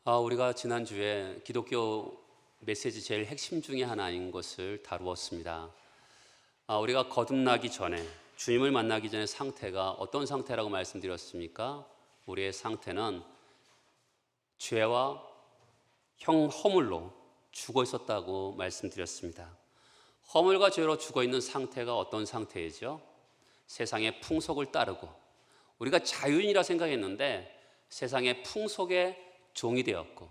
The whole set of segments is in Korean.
우리가 지난주에 기독교 메시지 제일 핵심 중에 하나인 것을 다루었습니다. 우리가 거듭나기 전에, 주님을 만나기 전에 상태가 어떤 상태라고 말씀드렸습니까? 우리의 상태는 죄와 허물로 죽어 있었다고 말씀드렸습니다. 허물과 죄로 죽어 있는 상태가 어떤 상태이죠? 세상의 풍속을 따르고, 우리가 자유인이라 생각했는데 세상의 풍속에 종이 되었고,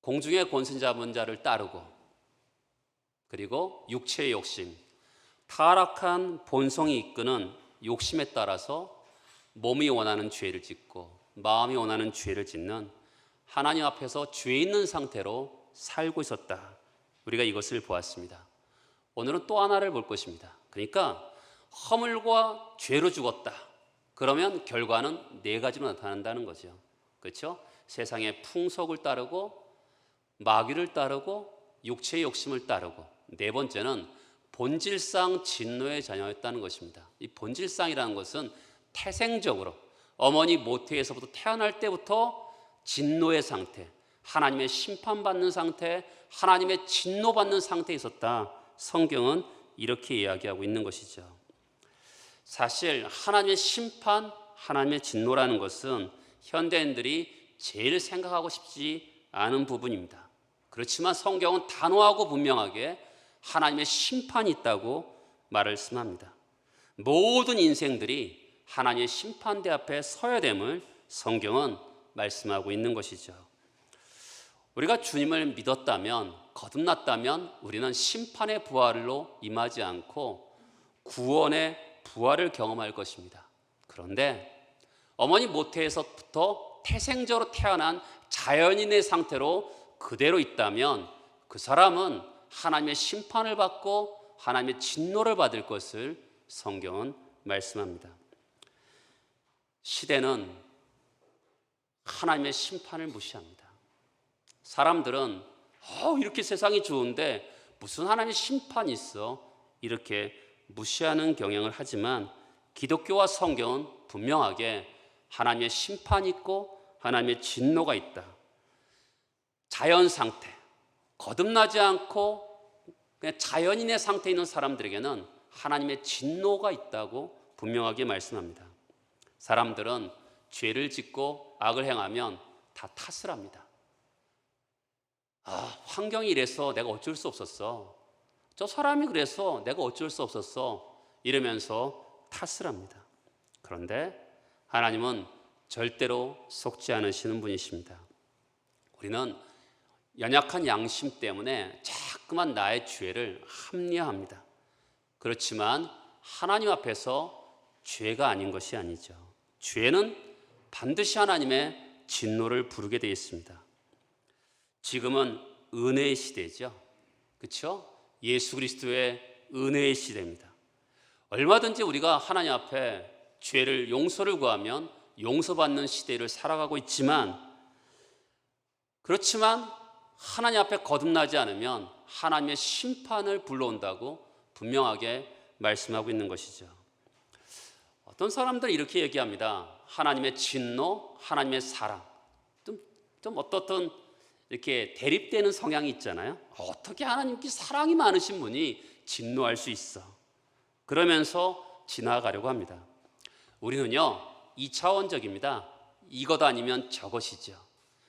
공중의 권세 잡은 자를 따르고, 그리고 육체의 욕심, 타락한 본성이 이끄는 욕심에 따라서 몸이 원하는 죄를 짓고 마음이 원하는 죄를 짓는, 하나님 앞에서 죄 있는 상태로 살고 있었다. 우리가 이것을 보았습니다. 오늘은 또 하나를 볼 것입니다. 그러니까 허물과 죄로 죽었다. 그러면 결과는 네 가지로 나타난다는 거죠. 그렇죠? 세상의 풍속을 따르고, 마귀를 따르고, 육체의 욕심을 따르고, 네 번째는 본질상 진노의 자녀였다는 것입니다. 이 본질상이라는 것은 태생적으로 어머니 모태에서부터 태어날 때부터 진노의 상태, 하나님의 심판받는 상태, 하나님의 진노받는 상태에 있었다. 성경은 이렇게 이야기하고 있는 것이죠. 사실 하나님의 심판, 하나님의 진노라는 것은 현대인들이 제일 생각하고 싶지 않은 부분입니다. 그렇지만 성경은 단호하고 분명하게 하나님의 심판이 있다고 말씀합니다. 모든 인생들이 하나님의 심판대 앞에 서야 됨을 성경은 말씀하고 있는 것이죠. 우리가 주님을 믿었다면, 거듭났다면 우리는 심판의 부활로 임하지 않고 구원의 부활을 경험할 것입니다. 그런데 어머니 모태에서부터 태생적으로 태어난 자연인의 상태로 그대로 있다면 그 사람은 하나님의 심판을 받고 하나님의 진노를 받을 것을 성경은 말씀합니다. 시대는 하나님의 심판을 무시합니다. 사람들은 이렇게 세상이 좋은데 무슨 하나님의 심판이 있어? 이렇게 무시하는 경향을 하지만 기독교와 성경은 분명하게 하나님의 심판이 있고 하나님의 진노가 있다. 자연 상태, 거듭나지 않고 그냥 자연인의 상태에 있는 사람들에게는 하나님의 진노가 있다고 분명하게 말씀합니다. 사람들은 죄를 짓고 악을 행하면 다 탓을 합니다. 환경이 이래서 내가 어쩔 수 없었어. 저 사람이 그래서 내가 어쩔 수 없었어. 이러면서 탓을 합니다. 그런데 하나님은 절대로 속지 않으시는 분이십니다. 우리는 연약한 양심 때문에 자꾸만 나의 죄를 합리화합니다. 그렇지만 하나님 앞에서 죄가 아닌 것이 아니죠. 죄는 반드시 하나님의 진노를 부르게 되어 있습니다. 지금은 은혜의 시대죠. 그렇죠? 예수 그리스도의 은혜의 시대입니다. 얼마든지 우리가 하나님 앞에 죄를 용서를 구하면 용서받는 시대를 살아가고 있지만, 그렇지만 하나님 앞에 거듭나지 않으면 하나님의 심판을 불러온다고 분명하게 말씀하고 있는 것이죠. 어떤 사람들은 이렇게 얘기합니다. 하나님의 진노, 하나님의 사랑. 좀 어떻든 이렇게 대립되는 성향이 있잖아요. 어떻게 하나님께 사랑이 많으신 분이 진노할 수 있어? 그러면서 지나가려고 합니다. 우리는요, 2차원적입니다. 이것 아니면 저것이죠.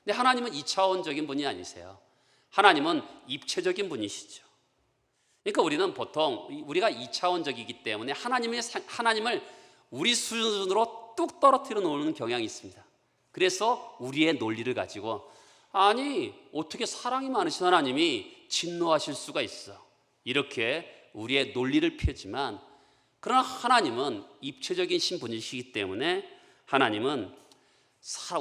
근데 하나님은 2차원적인 분이 아니세요. 하나님은 입체적인 분이시죠. 그러니까 우리는 보통 우리가 2차원적이기 때문에 하나님을 우리 수준으로 뚝 떨어뜨려 놓는 경향이 있습니다. 그래서 우리의 논리를 가지고, 아니 어떻게 사랑이 많으신 하나님이 진노하실 수가 있어, 이렇게 우리의 논리를 펴지만, 그러나 하나님은 입체적인 신분이시기 때문에 하나님은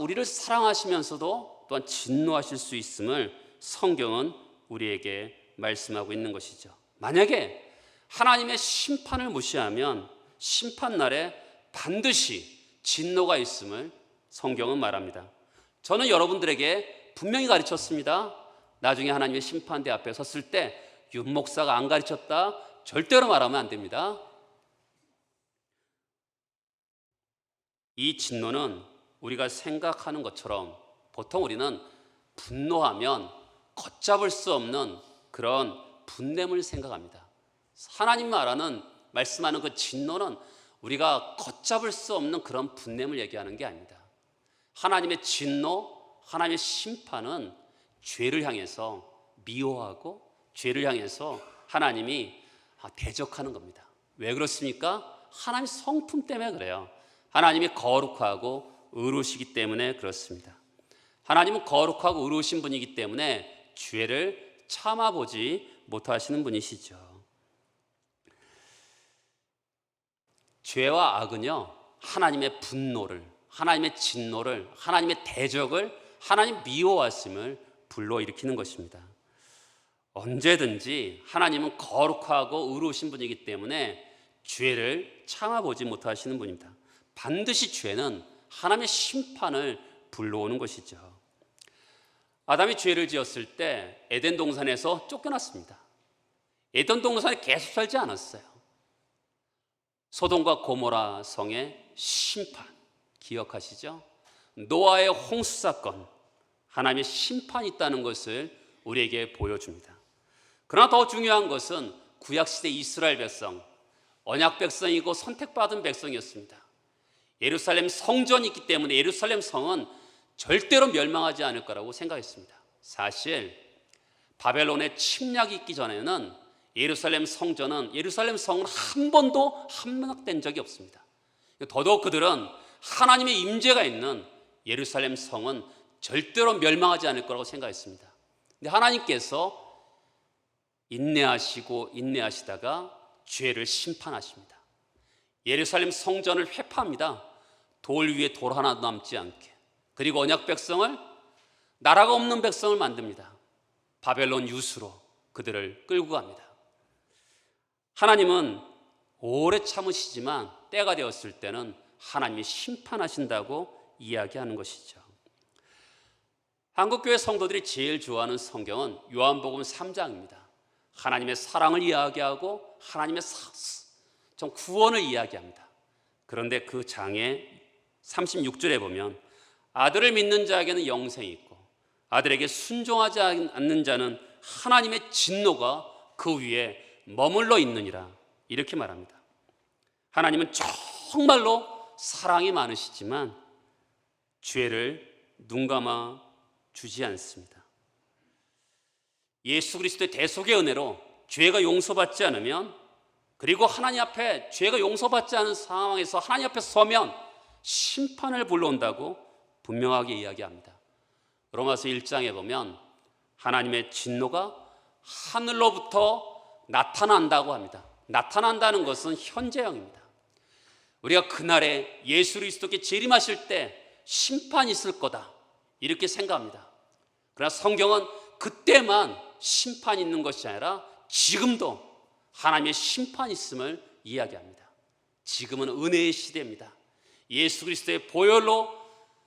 우리를 사랑하시면서도 또한 진노하실 수 있음을 성경은 우리에게 말씀하고 있는 것이죠. 만약에 하나님의 심판을 무시하면 심판날에 반드시 진노가 있음을 성경은 말합니다. 저는 여러분들에게 분명히 가르쳤습니다. 나중에 하나님의 심판대 앞에 섰을 때 윤 목사가 안 가르쳤다, 절대로 말하면 안 됩니다. 이 진노는 우리가 생각하는 것처럼 보통 우리는 분노하면 걷잡을 수 없는 그런 분냄을 생각합니다. 하나님 말씀하는 그 진노는 우리가 걷잡을 수 없는 그런 분냄을 얘기하는 게 아닙니다. 하나님의 진노, 하나님의 심판은 죄를 향해서 미워하고 죄를 향해서 하나님이 대적하는 겁니다. 왜 그렇습니까? 하나님 성품 때문에 그래요. 하나님이 거룩하고 의로우시기 때문에 그렇습니다. 하나님은 거룩하고 의로우신 분이기 때문에 죄를 참아보지 못하시는 분이시죠. 죄와 악은요, 하나님의 분노를, 하나님의 진노를, 하나님의 대적을, 하나님 미워하심을 불러일으키는 것입니다. 언제든지 하나님은 거룩하고 의로우신 분이기 때문에 죄를 참아보지 못하시는 분입니다. 반드시 죄는 하나님의 심판을 불러오는 것이죠. 아담이 죄를 지었을 때 에덴 동산에서 쫓겨났습니다. 에덴 동산에 계속 살지 않았어요. 소돔과 고모라 성의 심판 기억하시죠? 노아의 홍수 사건, 하나님의 심판이 있다는 것을 우리에게 보여줍니다. 그러나 더 중요한 것은 구약시대 이스라엘 백성, 언약 백성이고 선택받은 백성이었습니다. 예루살렘 성전이 있기 때문에 예루살렘 성은 절대로 멸망하지 않을 거라고 생각했습니다. 사실 바벨론의 침략이 있기 전에는 예루살렘 성은 한 번도 함락된 적이 없습니다. 더더욱 그들은 하나님의 임재가 있는 예루살렘 성은 절대로 멸망하지 않을 거라고 생각했습니다. 근데 하나님께서 인내하시다가 죄를 심판하십니다. 예루살렘 성전을 회파합니다. 돌 위에 돌 하나도 남지 않게. 그리고 언약 백성을, 나라가 없는 백성을 만듭니다. 바벨론 유수로 그들을 끌고 갑니다. 하나님은 오래 참으시지만 때가 되었을 때는 하나님이 심판하신다고 이야기하는 것이죠. 한국교회 성도들이 제일 좋아하는 성경은 요한복음 3장입니다. 하나님의 사랑을 이야기하고 하나님의 구원을 이야기합니다. 그런데 그 장의 36절에 보면 아들을 믿는 자에게는 영생이 있고 아들에게 순종하지 않는 자는 하나님의 진노가 그 위에 머물러 있느니라, 이렇게 말합니다. 하나님은 정말로 사랑이 많으시지만 죄를 눈감아 주지 않습니다. 예수 그리스도의 대속의 은혜로 죄가 용서받지 않으면, 그리고 하나님 앞에 죄가 용서받지 않은 상황에서 하나님 앞에 서면 심판을 불러온다고 분명하게 이야기합니다. 로마서 1장에 보면 하나님의 진노가 하늘로부터 나타난다고 합니다. 나타난다는 것은 현재형입니다. 우리가 그날에 예수 그리스도께 재림하실 때 심판이 있을 거다, 이렇게 생각합니다. 그러나 성경은 그때만 심판이 있는 것이 아니라 지금도 하나님의 심판이 있음을 이야기합니다. 지금은 은혜의 시대입니다. 예수 그리스도의 보혈로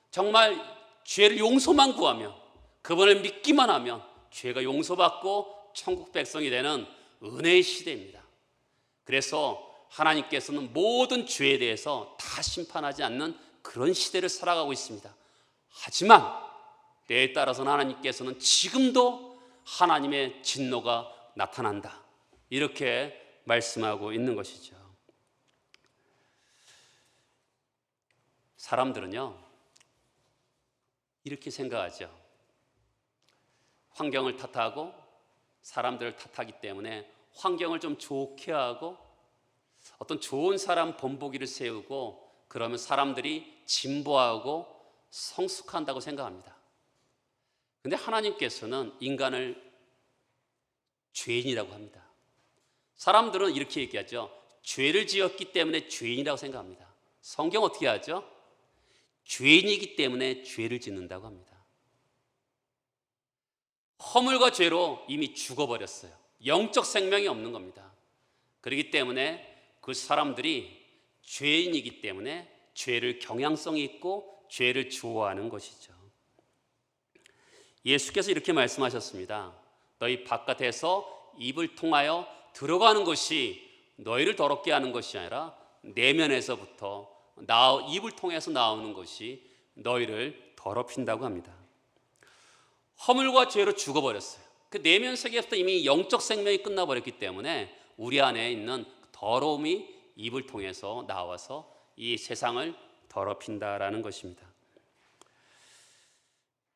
정말 죄를 용서만 구하면, 그분을 믿기만 하면 죄가 용서받고 천국 백성이 되는 은혜의 시대입니다. 그래서 하나님께서는 모든 죄에 대해서 다 심판하지 않는 그런 시대를 살아가고 있습니다. 하지만 때에 따라서는 하나님께서는 지금도 하나님의 진노가 나타난다, 이렇게 말씀하고 있는 것이죠. 사람들은요, 이렇게 생각하죠. 환경을 탓하고 사람들을 탓하기 때문에 환경을 좀 좋게 하고 어떤 좋은 사람 본보기를 세우고 그러면 사람들이 진보하고 성숙한다고 생각합니다. 그런데 하나님께서는 인간을 죄인이라고 합니다. 사람들은 이렇게 얘기하죠. 죄를 지었기 때문에 죄인이라고 생각합니다. 성경 어떻게 하죠? 죄인이기 때문에 죄를 짓는다고 합니다. 허물과 죄로 이미 죽어버렸어요. 영적 생명이 없는 겁니다. 그렇기 때문에 그 사람들이 죄인이기 때문에 죄를 경향성이 있고 죄를 좋아하는 것이죠. 예수께서 이렇게 말씀하셨습니다. 너희 바깥에서 입을 통하여 들어가는 것이 너희를 더럽게 하는 것이 아니라 내면에서부터 입을 통해서 나오는 것이 너희를 더럽힌다고 합니다. 허물과 죄로 죽어버렸어요. 그 내면 세계에서 이미 영적 생명이 끝나버렸기 때문에 우리 안에 있는 더러움이 입을 통해서 나와서 이 세상을 더럽힌다라는 것입니다.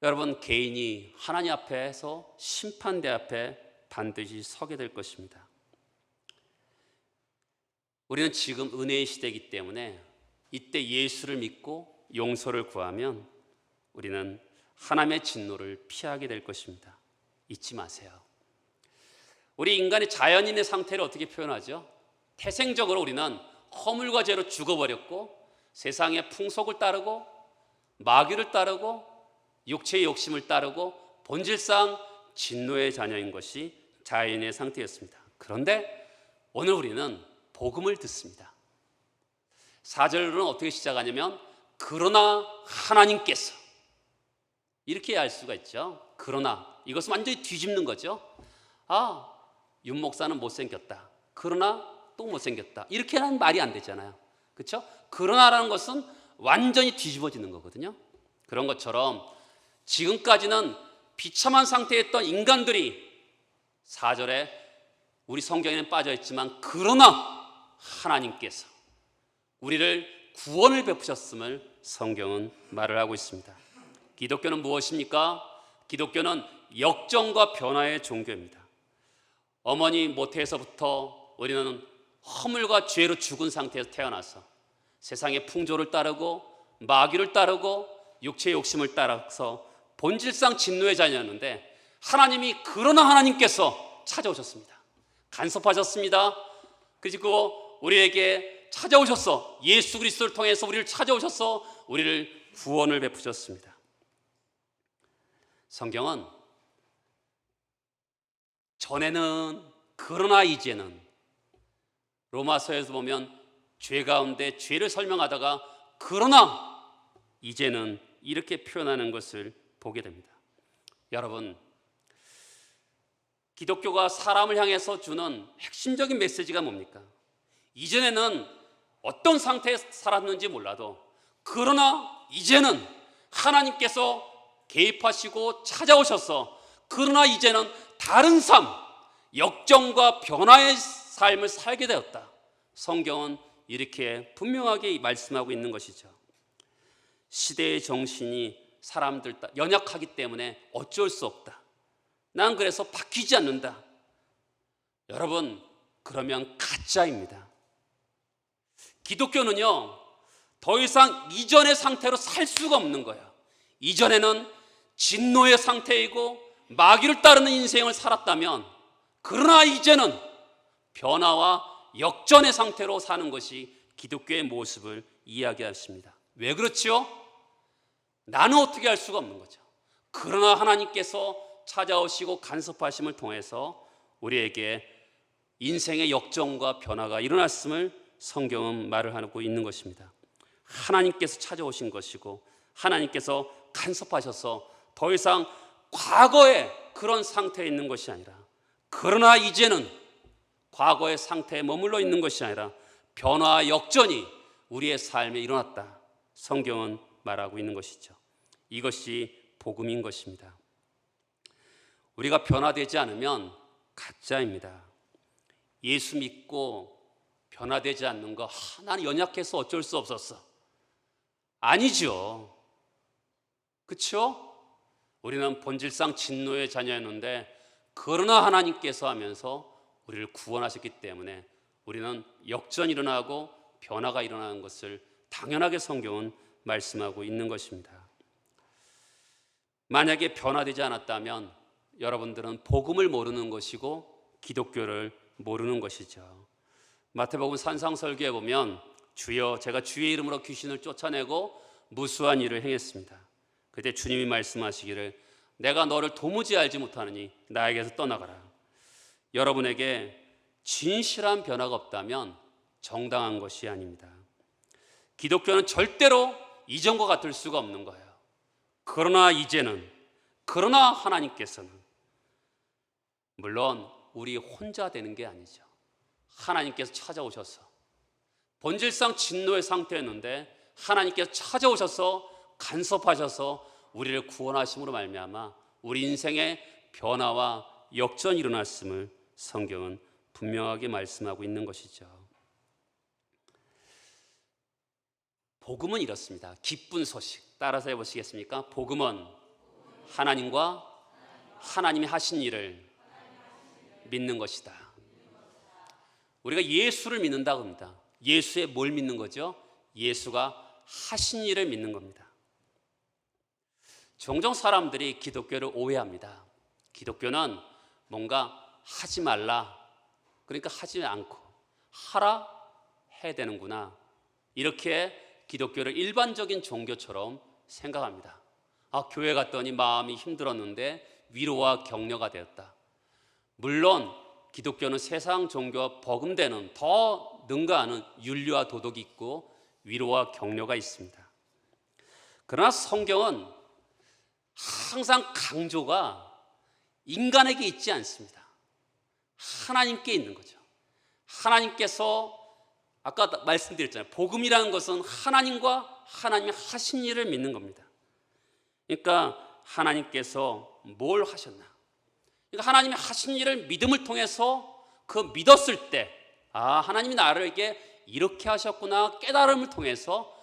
여러분, 개인이 하나님 앞에서 심판대 앞에 반드시 서게 될 것입니다. 우리는 지금 은혜의 시대이기 때문에 이때 예수를 믿고 용서를 구하면 우리는 하나님의 진노를 피하게 될 것입니다. 잊지 마세요. 우리 인간의 자연인의 상태를 어떻게 표현하죠? 태생적으로 우리는 허물과 죄로 죽어버렸고 세상의 풍속을 따르고 마귀를 따르고 육체의 욕심을 따르고 본질상 진노의 자녀인 것이 자연인의 상태였습니다. 그런데 오늘 우리는 복음을 듣습니다. 4절로는 어떻게 시작하냐면 그러나 하나님께서, 이렇게 알 수가 있죠. 그러나, 이것은 완전히 뒤집는 거죠. 윤 목사는 못생겼다. 그러나 또 못생겼다. 이렇게는 말이 안 되잖아요. 그렇죠? 그러나라는 것은 완전히 뒤집어지는 거거든요. 그런 것처럼 지금까지는 비참한 상태에 있던 인간들이 4절에 우리 성경에는 빠져있지만 그러나 하나님께서 우리를 구원을 베푸셨음을 성경은 말을 하고 있습니다. 기독교는 무엇입니까? 기독교는 역정과 변화의 종교입니다. 어머니 모태에서부터 우리는 허물과 죄로 죽은 상태에서 태어나서 세상의 풍조를 따르고 마귀를 따르고 육체의 욕심을 따라서 본질상 진노의 자녀였는데 하나님이 그러나 하나님께서 찾아오셨습니다. 간섭하셨습니다. 그리고 우리에게 찾아오셔서 예수 그리스도를 통해서 우리를 찾아오셔서 우리를 구원을 베푸셨습니다. 성경은 전에는 그러나 이제는, 로마서에서 보면 죄 가운데 죄를 설명하다가 그러나 이제는 이렇게 표현하는 것을 보게 됩니다. 여러분, 기독교가 사람을 향해서 주는 핵심적인 메시지가 뭡니까? 이전에는 어떤 상태에 살았는지 몰라도 그러나 이제는 하나님께서 개입하시고 찾아오셔서 그러나 이제는 다른 삶, 역정과 변화의 삶을 살게 되었다. 성경은 이렇게 분명하게 말씀하고 있는 것이죠. 시대의 정신이 사람들 연약하기 때문에 어쩔 수 없다. 난 그래서 바뀌지 않는다. 여러분, 그러면 가짜입니다. 기독교는요, 더 이상 이전의 상태로 살 수가 없는 거예요. 이전에는 진노의 상태이고 마귀를 따르는 인생을 살았다면 그러나 이제는 변화와 역전의 상태로 사는 것이 기독교의 모습을 이야기하십니다. 왜 그렇지요? 나는 어떻게 할 수가 없는 거죠. 그러나 하나님께서 찾아오시고 간섭하심을 통해서 우리에게 인생의 역전과 변화가 일어났음을 성경은 말을 하고 있는 것입니다. 하나님께서 찾아오신 것이고 하나님께서 간섭하셔서 더 이상 과거의 그런 상태에 있는 것이 아니라 그러나 이제는 과거의 상태에 머물러 있는 것이 아니라 변화와 역전이 우리의 삶에 일어났다. 성경은 말하고 있는 것이죠. 이것이 복음인 것입니다. 우리가 변화되지 않으면 가짜입니다. 예수 믿고 변화되지 않는 거, 나는 연약해서 어쩔 수 없었어. 아니죠. 그렇죠? 우리는 본질상 진노의 자녀였는데 그러나 하나님께서 하면서 우리를 구원하셨기 때문에 우리는 역전이 일어나고 변화가 일어나는 것을 당연하게 성경은 말씀하고 있는 것입니다. 만약에 변화되지 않았다면 여러분들은 복음을 모르는 것이고 기독교를 모르는 것이죠. 마태복음 산상설교에 보면 주여 제가 주의 이름으로 귀신을 쫓아내고 무수한 일을 행했습니다. 그때 주님이 말씀하시기를 내가 너를 도무지 알지 못하느니 나에게서 떠나가라. 여러분에게 진실한 변화가 없다면 정당한 것이 아닙니다. 기독교는 절대로 이전과 같을 수가 없는 거예요. 그러나 이제는, 그러나 하나님께서는, 물론 우리 혼자 되는 게 아니죠. 하나님께서 찾아오셔서 본질상 진노의 상태였는데 하나님께서 찾아오셔서 간섭하셔서 우리를 구원하심으로 말미암아 우리 인생의 변화와 역전이 일어났음을 성경은 분명하게 말씀하고 있는 것이죠. 복음은 이렇습니다. 기쁜 소식. 따라서 해보시겠습니까? 복음은 하나님과 하나님이 하신 일을 믿는 것이다. 우리가 예수를 믿는다고 합니다. 예수의 뭘 믿는 거죠? 예수가 하신 일을 믿는 겁니다. 종종 사람들이 기독교를 오해합니다. 기독교는 뭔가 하지 말라, 그러니까 하지 않고 하라 해야 되는구나, 이렇게 기독교를 일반적인 종교처럼 생각합니다. 교회 갔더니 마음이 힘들었는데 위로와 격려가 되었다. 물론 기독교는 세상 종교와 버금대는 더 능가하는 윤리와 도덕이 있고 위로와 격려가 있습니다. 그러나 성경은 항상 강조가 인간에게 있지 않습니다. 하나님께 있는 거죠. 하나님께서 아까 말씀드렸잖아요. 복음이라는 것은 하나님과 하나님이 하신 일을 믿는 겁니다. 그러니까 하나님께서 뭘 하셨나? 그러니까 하나님이 하신 일을 믿음을 통해서 그 믿었을 때, 하나님이 나에게 이렇게 하셨구나 깨달음을 통해서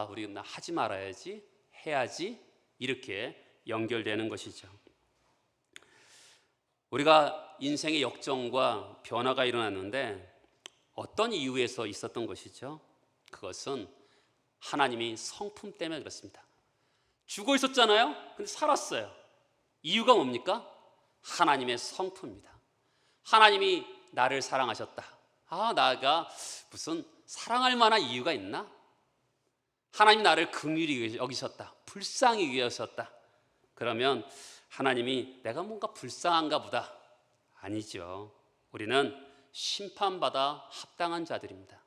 우리 나 하지 말아야지, 해야지, 이렇게 연결되는 것이죠. 우리가 인생의 역전과 변화가 일어났는데 어떤 이유에서 있었던 것이죠? 그것은 하나님이 성품 때문에 그렇습니다. 죽어 있었잖아요. 근데 살았어요. 이유가 뭡니까? 하나님의 성품입니다. 하나님이 나를 사랑하셨다. 나가 무슨 사랑할 만한 이유가 있나? 하나님이 나를 긍휼히 여기셨다. 불쌍히 여기셨다. 그러면 하나님이 내가 뭔가 불쌍한가 보다. 아니죠. 우리는 심판받아 합당한 자들입니다.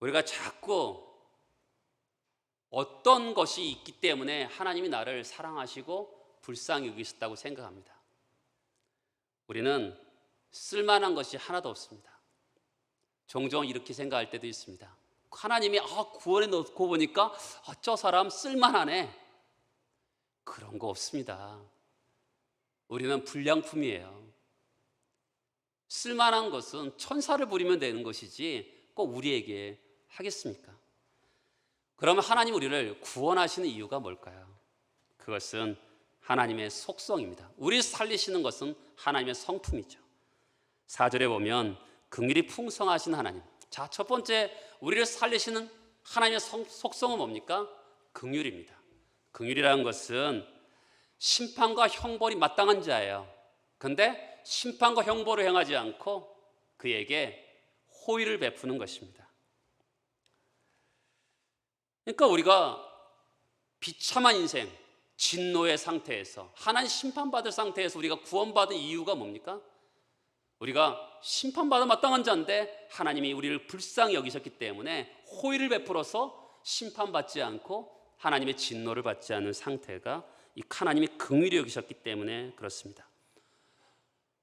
우리가 자꾸 어떤 것이 있기 때문에 하나님이 나를 사랑하시고 불쌍히 여기셨다고 생각합니다. 우리는 쓸만한 것이 하나도 없습니다. 종종 이렇게 생각할 때도 있습니다. 하나님이 구원에 넣고 보니까 저 사람 쓸만하네. 그런 거 없습니다. 우리는 불량품이에요. 쓸만한 것은 천사를 부리면 되는 것이지 꼭 우리에게 하겠습니까? 그러면 하나님 우리를 구원하시는 이유가 뭘까요? 그것은 하나님의 속성입니다. 우리를 살리시는 것은 하나님의 성품이죠. 4절에 보면 긍휼이 풍성하신 하나님. 자, 첫 번째 우리를 살리시는 하나님의 속성은 뭡니까? 긍휼입니다. 긍휼이라는 것은 심판과 형벌이 마땅한 자예요. 그런데 심판과 형벌을 행하지 않고 그에게 호의를 베푸는 것입니다. 그러니까 우리가 비참한 인생, 진노의 상태에서, 하나님 심판받을 상태에서 우리가 구원받은 이유가 뭡니까? 우리가 심판받아 마땅한 자인데 하나님이 우리를 불쌍히 여기셨기 때문에 호의를 베풀어서 심판받지 않고 하나님의 진노를 받지 않는 상태가 이 하나님이 긍휼히 여기셨기 때문에 그렇습니다.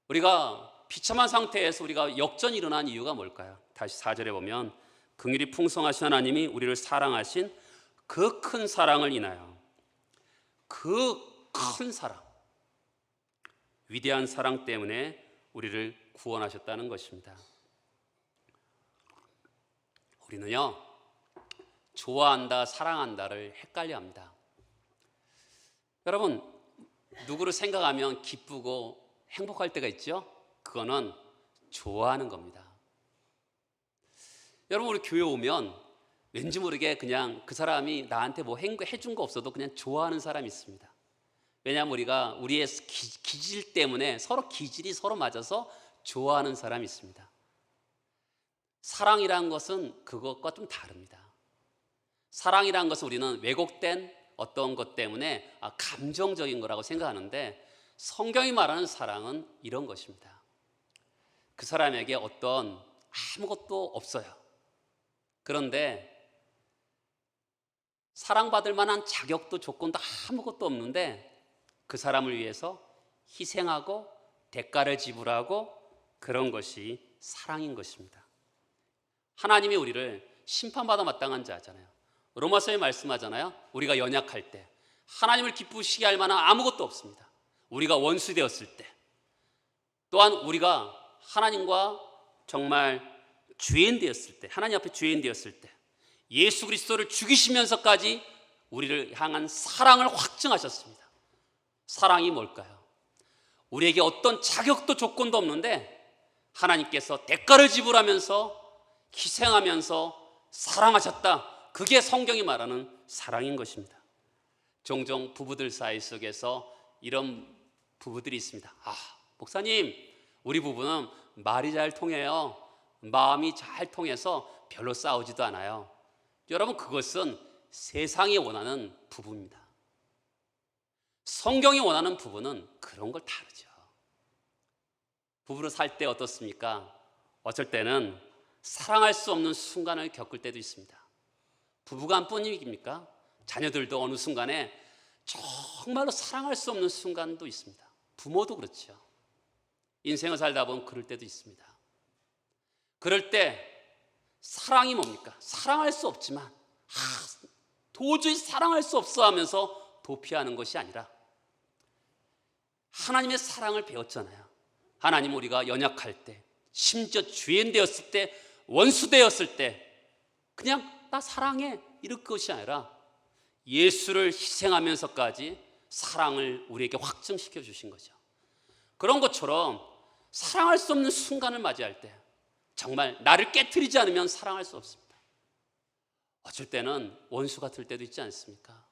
우리가 비참한 상태에서 우리가 역전이 일어난 이유가 뭘까요? 다시 4절에 보면 긍휼이 풍성하신 하나님이 우리를 사랑하신 그 큰 사랑을 인하여, 그 큰 사랑, 위대한 사랑 때문에 우리를 구원하셨다는 것입니다. 우리는요, 좋아한다, 사랑한다를 헷갈려합니다. 여러분, 누구를 생각하면 기쁘고 행복할 때가 있죠? 그거는 좋아하는 겁니다. 여러분, 우리 교회 오면 왠지 모르게 그냥 그 사람이 나한테 뭐 해준 거 없어도 그냥 좋아하는 사람이 있습니다. 왜냐하면 우리가 우리의 기질 때문에 기질이 서로 맞아서 좋아하는 사람이 있습니다. 사랑이라는 것은 그것과 좀 다릅니다. 사랑이라는 것은 우리는 왜곡된 어떤 것 때문에 감정적인 거라고 생각하는데, 성경이 말하는 사랑은 이런 것입니다. 그 사람에게 어떤 아무것도 없어요. 그런데 사랑받을 만한 자격도 조건도 아무것도 없는데 그 사람을 위해서 희생하고 대가를 지불하고, 그런 것이 사랑인 것입니다. 하나님이 우리를 심판받아 마땅한 자잖아요. 로마서에 말씀하잖아요. 우리가 연약할 때 하나님을 기쁘시게 할 만한 아무것도 없습니다. 우리가 원수 되었을 때, 또한 우리가 하나님과 정말 죄인 되었을 때, 하나님 앞에 죄인 되었을 때 예수 그리스도를 죽이시면서까지 우리를 향한 사랑을 확증하셨습니다. 사랑이 뭘까요? 우리에게 어떤 자격도 조건도 없는데 하나님께서 대가를 지불하면서 희생하면서 사랑하셨다. 그게 성경이 말하는 사랑인 것입니다. 종종 부부들 사이 속에서 이런 부부들이 있습니다. 목사님, 우리 부부는 말이 잘 통해요. 마음이 잘 통해서 별로 싸우지도 않아요. 여러분, 그것은 세상이 원하는 부부입니다. 성경이 원하는 부부는 그런 걸 다르죠. 부부로 살 때 어떻습니까? 어쩔 때는 사랑할 수 없는 순간을 겪을 때도 있습니다. 부부간 뿐입니까? 자녀들도 어느 순간에 정말로 사랑할 수 없는 순간도 있습니다. 부모도 그렇죠. 인생을 살다 보면 그럴 때도 있습니다. 그럴 때 사랑이 뭡니까? 사랑할 수 없지만 도저히 사랑할 수 없어 하면서 도피하는 것이 아니라 하나님의 사랑을 배웠잖아요. 하나님, 우리가 연약할 때, 심지어 죄인 되었을 때, 원수 되었을 때 그냥 나 사랑해 이럴 것이 아니라 예수를 희생하면서까지 사랑을 우리에게 확증시켜 주신 거죠. 그런 것처럼 사랑할 수 없는 순간을 맞이할 때 정말 나를 깨트리지 않으면 사랑할 수 없습니다. 어쩔 때는 원수 같을 때도 있지 않습니까?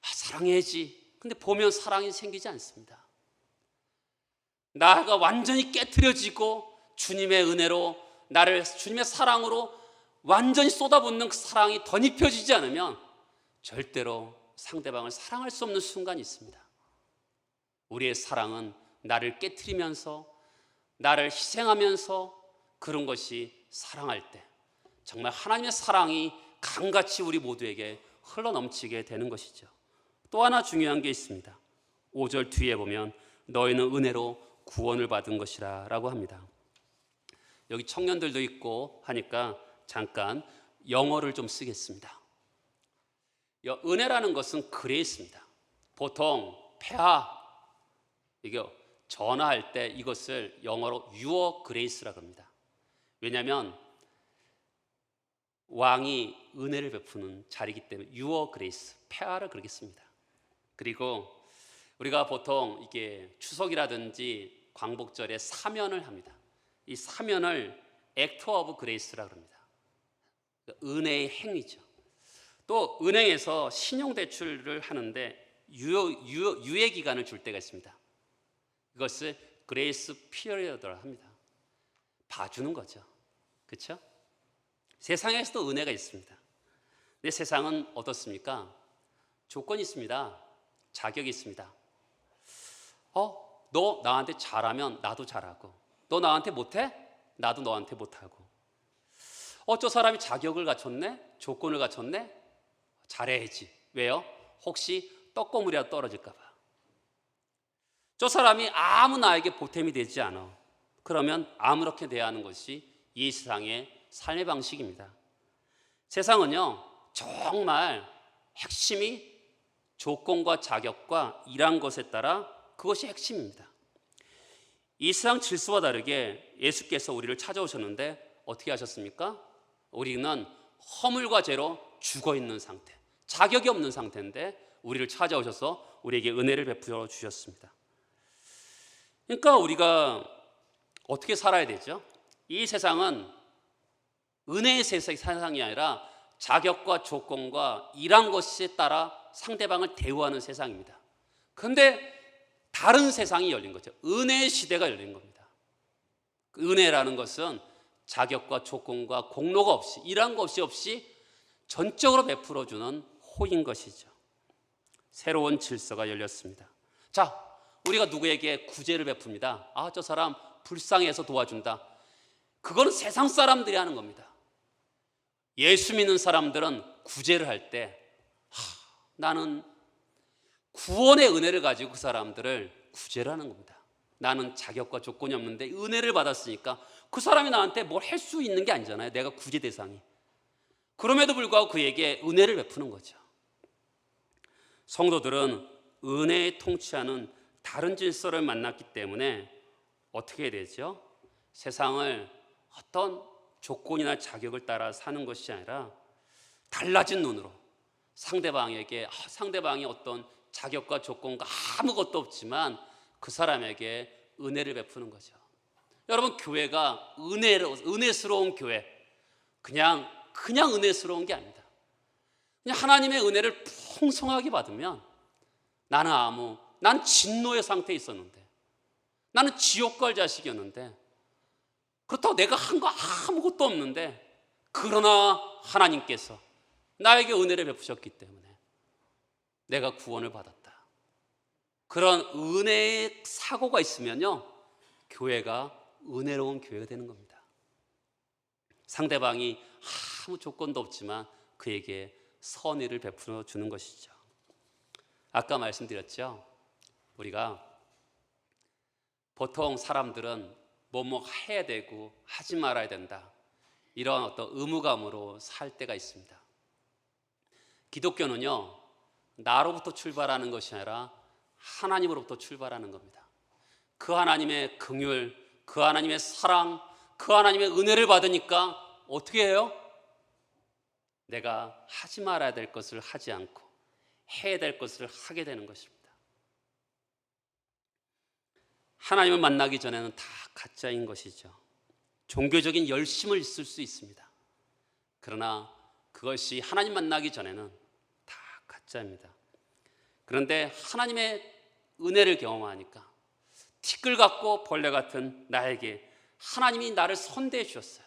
사랑해야지. 근데 보면 사랑이 생기지 않습니다. 나가 완전히 깨트려지고 주님의 은혜로, 나를 주님의 사랑으로 완전히 쏟아붓는 그 사랑이 덧입혀지지 않으면 절대로 상대방을 사랑할 수 없는 순간이 있습니다. 우리의 사랑은 나를 깨트리면서, 나를 희생하면서, 그런 것이 사랑할 때 정말 하나님의 사랑이 강같이 우리 모두에게 흘러넘치게 되는 것이죠. 또 하나 중요한 게 있습니다. 5절 뒤에 보면 너희는 은혜로 구원을 받은 것이라 라고 합니다. 여기 청년들도 있고 하니까 잠깐 영어를 좀 쓰겠습니다. 은혜라는 것은 그레이스입니다. 보통 폐하, 이게 전화할 때 이것을 영어로 Your Grace라고 합니다. 왜냐하면 왕이 은혜를 베푸는 자리이기 때문에 Your Grace, 폐하를 그렇게 씁니다. 그리고 우리가 보통 이게 추석이라든지 광복절에 사면을 합니다. 이 사면을 Act of Grace라고 합니다. 은혜의 행위죠. 또 은행에서 신용대출을 하는데 유예 기간을 줄 때가 있습니다. 이것을 Grace Period라고 합니다. 봐주는 거죠. 그렇죠? 세상에서도 은혜가 있습니다. 근데 세상은 어떻습니까? 조건이 있습니다. 자격이 있습니다. 너 나한테 잘하면 나도 잘하고, 너 나한테 못해? 나도 너한테 못하고. 저 사람이 자격을 갖췄네? 조건을 갖췄네? 잘해야지. 왜요? 혹시 떡고물이라도 떨어질까 봐. 저 사람이 아무 나에게 보탬이 되지 않아. 그러면 아무렇게 대하는 것이 이 세상의 삶의 방식입니다. 세상은요, 정말 핵심이 조건과 자격과 일한 것에 따라 그것이 핵심입니다. 이 세상 질서와 다르게 예수께서 우리를 찾아오셨는데 어떻게 하셨습니까? 우리는 허물과 죄로 죽어있는 상태, 자격이 없는 상태인데 우리를 찾아오셔서 우리에게 은혜를 베풀어 주셨습니다. 그러니까 우리가 어떻게 살아야 되죠? 이 세상은 은혜의 세상이 아니라 자격과 조건과 일한 것에 따라 상대방을 대우하는 세상입니다. 그런데 다른 세상이 열린 거죠. 은혜의 시대가 열린 겁니다. 은혜라는 것은 자격과 조건과 공로가 없이, 일한 것 없이 전적으로 베풀어주는 호인 것이죠. 새로운 질서가 열렸습니다. 자, 우리가 누구에게 구제를 베풉니다. 저 사람 불쌍해서 도와준다. 그거는 세상 사람들이 하는 겁니다. 예수 믿는 사람들은 구제를 할 때 나는 구원의 은혜를 가지고 그 사람들을 구제를 하는 겁니다. 나는 자격과 조건이 없는데 은혜를 받았으니까 그 사람이 나한테 뭘 할 수 있는 게 아니잖아요. 내가 구제 대상이. 그럼에도 불구하고 그에게 은혜를 베푸는 거죠. 성도들은 은혜에 통치하는 다른 질서를 만났기 때문에 어떻게 해야 되죠? 세상을 어떤 조건이나 자격을 따라 사는 것이 아니라 달라진 눈으로 상대방에게, 상대방이 어떤 자격과 조건과 아무것도 없지만 그 사람에게 은혜를 베푸는 거죠. 여러분, 교회가 은혜스러운 교회, 그냥 은혜스러운 게 아닙니다. 그냥 하나님의 은혜를 풍성하게 받으면 난 진노의 상태에 있었는데, 나는 지옥 갈 자식이었는데, 그렇다고 내가 한 거 아무것도 없는데, 그러나 하나님께서 나에게 은혜를 베푸셨기 때문에 내가 구원을 받았다. 그런 은혜의 사고가 있으면요, 교회가 은혜로운 교회가 되는 겁니다. 상대방이 아무 조건도 없지만 그에게 선의를 베풀어 주는 것이죠. 아까 말씀드렸죠. 우리가 보통 사람들은 뭐뭐 해야 되고 하지 말아야 된다, 이런 어떤 의무감으로 살 때가 있습니다. 기독교는요, 나로부터 출발하는 것이 아니라 하나님으로부터 출발하는 겁니다. 그 하나님의 긍휼, 그 하나님의 사랑, 그 하나님의 은혜를 받으니까 어떻게 해요? 내가 하지 말아야 될 것을 하지 않고 해야 될 것을 하게 되는 것입니다. 하나님을 만나기 전에는 다 가짜인 것이죠. 종교적인 열심을 있을 수 있습니다. 그러나 그것이 하나님 만나기 전에는 다 가짜입니다. 그런데 하나님의 은혜를 경험하니까 티끌 같고 벌레 같은 나에게 하나님이 나를 선대해 주셨어요.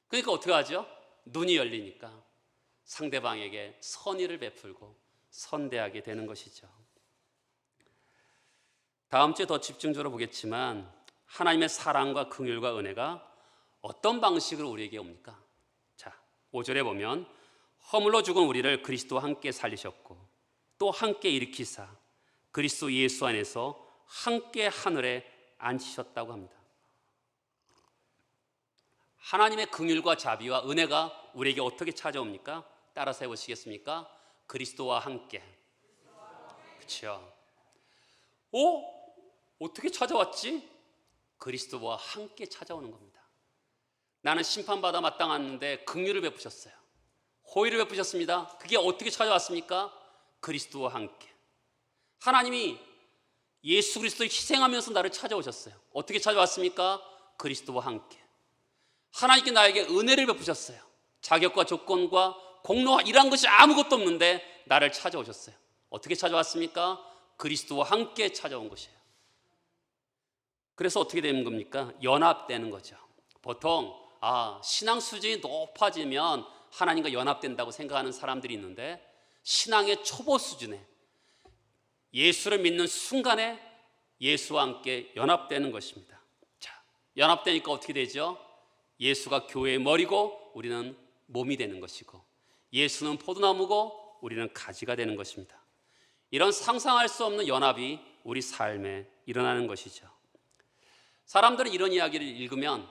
그러니까 어떻게 하죠? 눈이 열리니까 상대방에게 선의를 베풀고 선대하게 되는 것이죠. 다음 주에 더 집중적으로 보겠지만 하나님의 사랑과 긍휼과 은혜가 어떤 방식으로 우리에게 옵니까? 자, 5절에 보면 허물로 죽은 우리를 그리스도와 함께 살리셨고 또 함께 일으키사 그리스도 예수 안에서 함께 하늘에 앉히셨다고 합니다. 하나님의 긍휼과 자비와 은혜가 우리에게 어떻게 찾아옵니까? 따라서 해보시겠습니까? 그리스도와 함께. 그렇죠. 어떻게 찾아왔지? 그리스도와 함께 찾아오는 겁니다. 나는 심판받아 마땅했는데 긍휼을 베푸셨어요. 호의를 베푸셨습니다. 그게 어떻게 찾아왔습니까? 그리스도와 함께. 하나님이 예수 그리스도를 희생하면서 나를 찾아오셨어요. 어떻게 찾아왔습니까? 그리스도와 함께. 하나님께 나에게 은혜를 베푸셨어요. 자격과 조건과 공로와 이런 것이 아무것도 없는데 나를 찾아오셨어요. 어떻게 찾아왔습니까? 그리스도와 함께 찾아온 것이에요. 그래서 어떻게 되는 겁니까? 연합되는 거죠. 보통 신앙 수준이 높아지면 하나님과 연합된다고 생각하는 사람들이 있는데, 신앙의 초보 수준에 예수를 믿는 순간에 예수와 함께 연합되는 것입니다. 자, 연합되니까 어떻게 되죠? 예수가 교회의 머리고 우리는 몸이 되는 것이고, 예수는 포도나무고 우리는 가지가 되는 것입니다. 이런 상상할 수 없는 연합이 우리 삶에 일어나는 것이죠. 사람들은 이런 이야기를 읽으면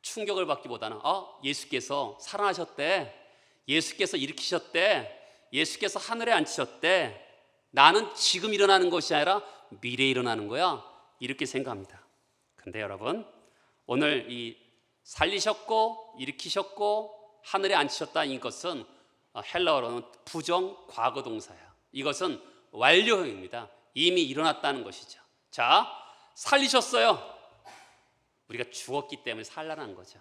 충격을 받기보다는 예수께서 살아나셨대, 예수께서 일으키셨대, 예수께서 하늘에 앉히셨대, 나는 지금 일어나는 것이 아니라 미래에 일어나는 거야, 이렇게 생각합니다. 근데 여러분, 오늘 이 살리셨고 일으키셨고 하늘에 앉히셨다, 이것은 헬라어로는 부정 과거 동사야. 이것은 완료형입니다. 이미 일어났다는 것이죠. 자, 살리셨어요. 우리가 죽었기 때문에 살아난 거죠.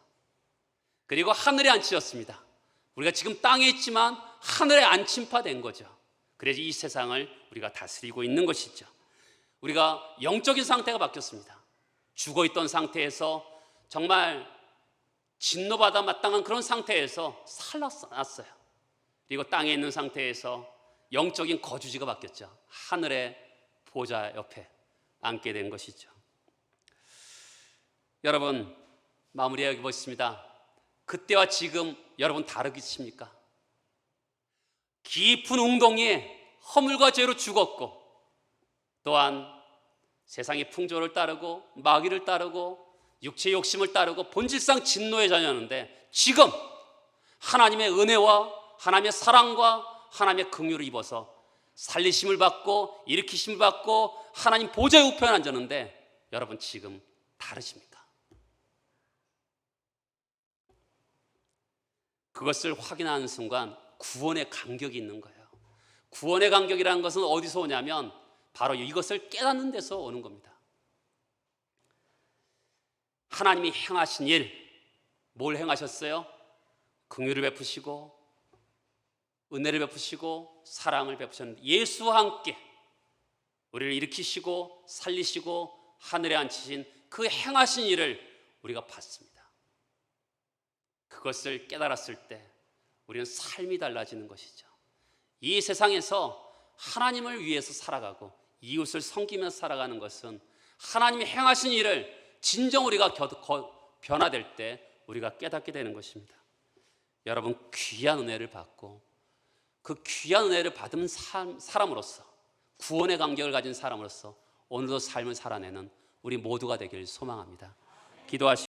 그리고 하늘에 앉히셨습니다. 우리가 지금 땅에 있지만 하늘에 안침파된 거죠. 그래서 이 세상을 우리가 다스리고 있는 것이죠. 우리가 영적인 상태가 바뀌었습니다. 죽어있던 상태에서 정말 진노받아 마땅한 그런 상태에서 살아났어요. 그리고 땅에 있는 상태에서 영적인 거주지가 바뀌었죠. 하늘의 보좌 옆에 앉게 된 것이죠. 여러분, 마무리해 보겠습니다. 그때와 지금 여러분 다르십니까? 깊은 웅덩이에 허물과 죄로 죽었고, 또한 세상의 풍조를 따르고 마귀를 따르고 육체의 욕심을 따르고 본질상 진노의 자녀였는데, 지금 하나님의 은혜와 하나님의 사랑과 하나님의 긍휼을 입어서 살리심을 받고 일으키심을 받고 하나님 보좌의 우편에 앉았는데 여러분 지금 다르십니다. 그것을 확인하는 순간 구원의 간격이 있는 거예요. 구원의 간격이라는 것은 어디서 오냐면 바로 이것을 깨닫는 데서 오는 겁니다. 하나님이 행하신 일, 뭘 행하셨어요? 긍휼을 베푸시고 은혜를 베푸시고 사랑을 베푸셨는데 예수와 함께 우리를 일으키시고 살리시고 하늘에 앉히신 그 행하신 일을 우리가 봤습니다. 그것을 깨달았을 때 우리는 삶이 달라지는 것이죠. 이 세상에서 하나님을 위해서 살아가고 이웃을 섬기며 살아가는 것은 하나님이 행하신 일을 진정 우리가 변화될 때 우리가 깨닫게 되는 것입니다. 여러분 귀한 은혜를 받고 그 귀한 은혜를 받은 사람으로서 구원의 간격을 가진 사람으로서 오늘도 삶을 살아내는 우리 모두가 되길 소망합니다. 기도하시고